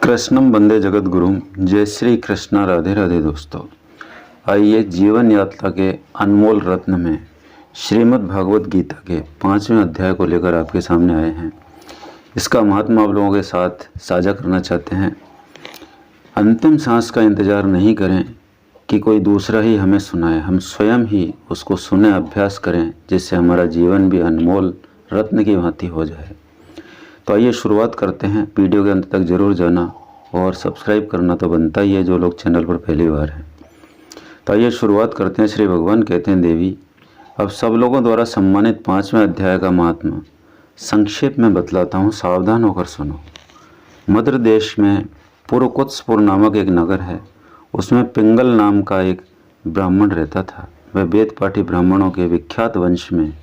कृष्णम वंदे जगत गुरुम। जय श्री कृष्णा, राधे राधे। दोस्तों, आइए जीवन यात्रा के अनमोल रत्न में श्रीमद् भागवत गीता के 5वें अध्याय को लेकर आपके सामने आए हैं। इसका महात्मा आप लोगों के साथ साझा करना चाहते हैं। अंतिम सांस का इंतजार नहीं करें कि कोई दूसरा ही हमें सुनाए, हम स्वयं ही उसको सुने, अभ्यास करें, जिससे हमारा जीवन भी अनमोल रत्न की भांति हो जाए। तो आइए शुरुआत करते हैं। वीडियो के अंत तक जरूर जाना और सब्सक्राइब करना तो बनता ही है जो लोग चैनल पर पहली बार हैं। तो आइए शुरुआत करते हैं। श्री भगवान कहते हैं, देवी अब सब लोगों द्वारा सम्मानित 5वें अध्याय का महात्मा संक्षेप में बतलाता हूँ, सावधान होकर सुनो। मद्र देश में पुरकुत्सपुर नामक एक नगर है। उसमें पिंगल नाम का एक ब्राह्मण रहता था। वह वेद पाठी ब्राह्मणों के विख्यात वंश में,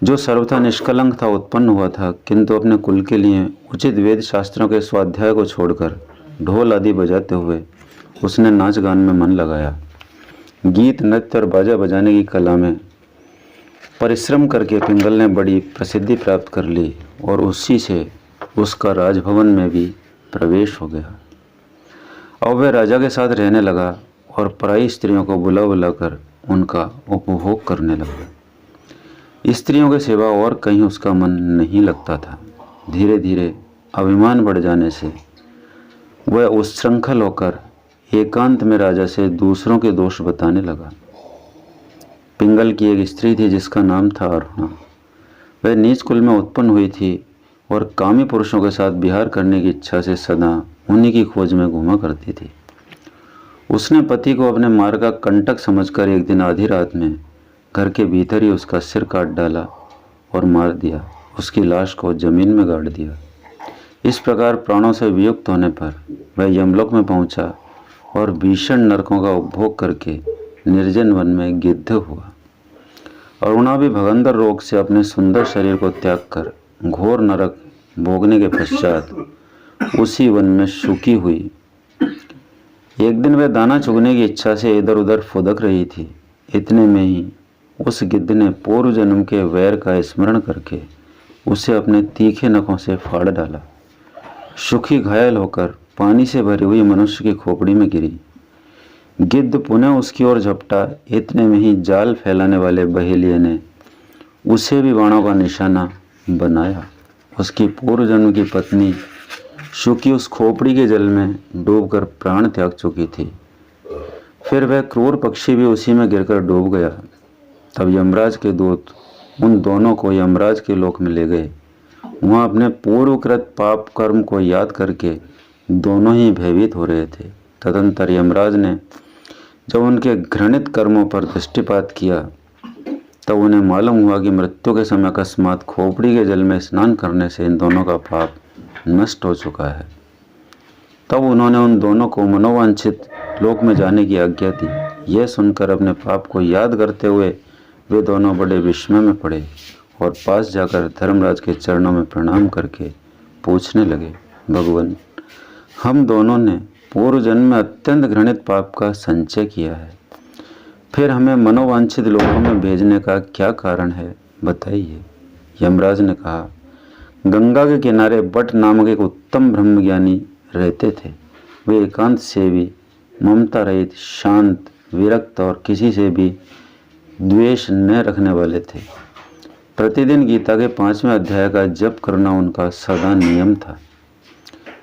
जो सर्वथा निष्कलंक था, उत्पन्न हुआ था, किंतु अपने कुल के लिए उचित वेद शास्त्रों के स्वाध्याय को छोड़कर ढोल आदि बजाते हुए उसने नाच गान में मन लगाया। गीत, नृत्य और बाजा बजाने की कला में परिश्रम करके पिंगल ने बड़ी प्रसिद्धि प्राप्त कर ली और उसी से उसका राजभवन में भी प्रवेश हो गया। अब वह राजा के साथ रहने लगा और पराई स्त्रियों को बुला बुलाकर उनका उपभोग करने लगा। स्त्रियों के सिवा और कहीं उसका मन नहीं लगता था। धीरे धीरे अभिमान बढ़ जाने से वह उच्छृंखल होकर एकांत में राजा से दूसरों के दोष बताने लगा। पिंगल की एक स्त्री थी जिसका नाम था अरुणा। वह नीच कुल में उत्पन्न हुई थी और कामी पुरुषों के साथ विहार करने की इच्छा से सदा उन्हीं की खोज में घूमा करती थी। उसने पति को अपने मार्ग का कंटक समझकर एक दिन आधी रात में घर के भीतर ही उसका सिर काट डाला और मार दिया। उसकी लाश को जमीन में गाड़ दिया। इस प्रकार प्राणों से वियुक्त होने पर वह यमलोक में पहुंचा और भीषण नरकों का उपभोग करके निर्जन वन में गिद्ध हुआ। अरुणा भी भगंदर रोग से अपने सुंदर शरीर को त्याग कर घोर नरक भोगने के पश्चात उसी वन में सुखी हुई। एक दिन वह दाना चुगने की इच्छा से इधर उधर फुदक रही थी। इतने में ही उस गिद्ध ने पूर्व जन्म के वैर का स्मरण करके उसे अपने तीखे नखों से फाड़ डाला। सुखी घायल होकर पानी से भरी हुई मनुष्य की खोपड़ी में गिरी। गिद्ध पुनः उसकी ओर झपटा। इतने में ही जाल फैलाने वाले बहेलिये ने उसे भी बाणों का निशाना बनाया। उसकी पूर्व जन्म की पत्नी सुखी उस खोपड़ी के जल में डूबकर प्राण त्याग चुकी थी। फिर वह क्रूर पक्षी भी उसी में गिरकर डूब गया। तब यमराज के दूत उन दोनों को यमराज के लोक में ले गए। वहाँ अपने पूर्वकृत पाप कर्म को याद करके दोनों ही भयभीत हो रहे थे। तदंतर यमराज ने जब उनके घृणित कर्मों पर दृष्टिपात किया तब उन्हें मालूम हुआ कि मृत्यु के समय अकस्मात खोपड़ी के जल में स्नान करने से इन दोनों का पाप नष्ट हो चुका है। तब उन्होंने उन दोनों को मनोवांछित लोक में जाने की आज्ञा दी। यह सुनकर अपने पाप को याद करते हुए वे दोनों बड़े विस्मय में पड़े और पास जाकर धर्मराज के चरणों में प्रणाम करके पूछने लगे, भगवान, हम दोनों ने पूर्व जन्म में अत्यंत घृणित पाप का संचय किया है, फिर हमें मनोवांछित लोकों में भेजने का क्या कारण है, बताइए। यमराज ने कहा, गंगा के किनारे बट नामक एक उत्तम ब्रह्मज्ञानी रहते थे। वे एकांत सेवी, ममता रहित, शांत, विरक्त और किसी से भी द्वेष न रखने वाले थे। प्रतिदिन गीता के 5वें अध्याय का जप करना उनका सदा नियम था।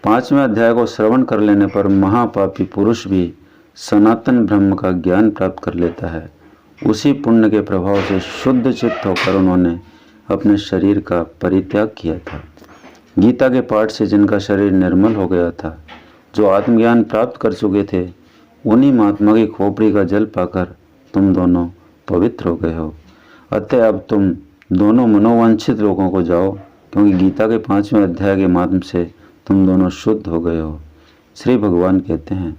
5वें अध्याय को श्रवण कर लेने पर महापापी पुरुष भी सनातन ब्रह्म का ज्ञान प्राप्त कर लेता है। उसी पुण्य के प्रभाव से शुद्ध चित्त होकर उन्होंने अपने शरीर का परित्याग किया था। गीता के पाठ से जिनका शरीर निर्मल हो गया था, जो आत्मज्ञान प्राप्त कर चुके थे, उन्हीं महात्मा की खोपड़ी का जल पाकर तुम दोनों पवित्र हो गए हो। अतः अब तुम दोनों मनोवांछित लोगों को जाओ, क्योंकि गीता के 5वें अध्याय के माध्यम से तुम दोनों शुद्ध हो गए हो। श्री भगवान कहते हैं,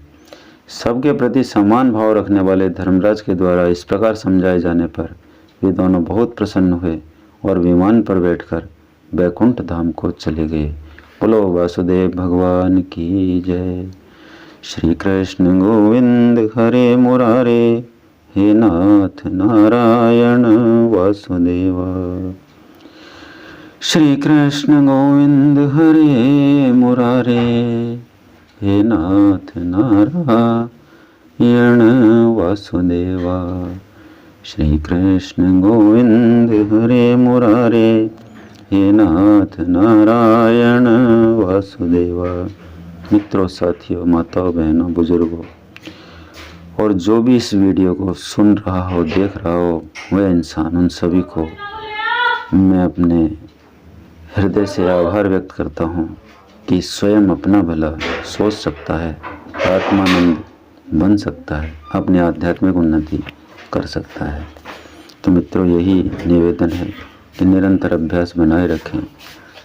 सबके प्रति समान भाव रखने वाले धर्मराज के द्वारा इस प्रकार समझाए जाने पर वे दोनों बहुत प्रसन्न हुए और विमान पर बैठकर बैकुंठ धाम को चले गए। बोलो वासुदेव भगवान की जय। श्री कृष्ण गोविंद हरे मुरारे, हे नाथ नारायण वासुदेवा। श्री कृष्ण गोविंद हरे मुरारे, हे नाथ नारायण वासुदेवा। श्री कृष्ण गोविंद हरे मुरारे, हे नाथ नारायण वासुदेवा। मित्रों, साथियों, माताओं, बहनों, बुजुर्गों और जो भी इस वीडियो को सुन रहा हो, देख रहा हो, वह इंसान, उन सभी को मैं अपने हृदय से आभार व्यक्त करता हूँ कि स्वयं अपना भला सोच सकता है, आत्मानंद बन सकता है, अपनी आध्यात्मिक उन्नति कर सकता है। तो मित्रों, यही निवेदन है कि निरंतर अभ्यास बनाए रखें,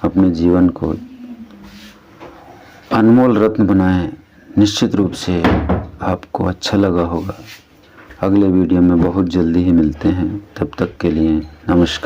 अपने जीवन को अनमोल रत्न बनाएं। निश्चित रूप से आपको अच्छा लगा होगा। अगले वीडियो में बहुत जल्दी ही मिलते हैं। तब तक के लिए नमस्कार।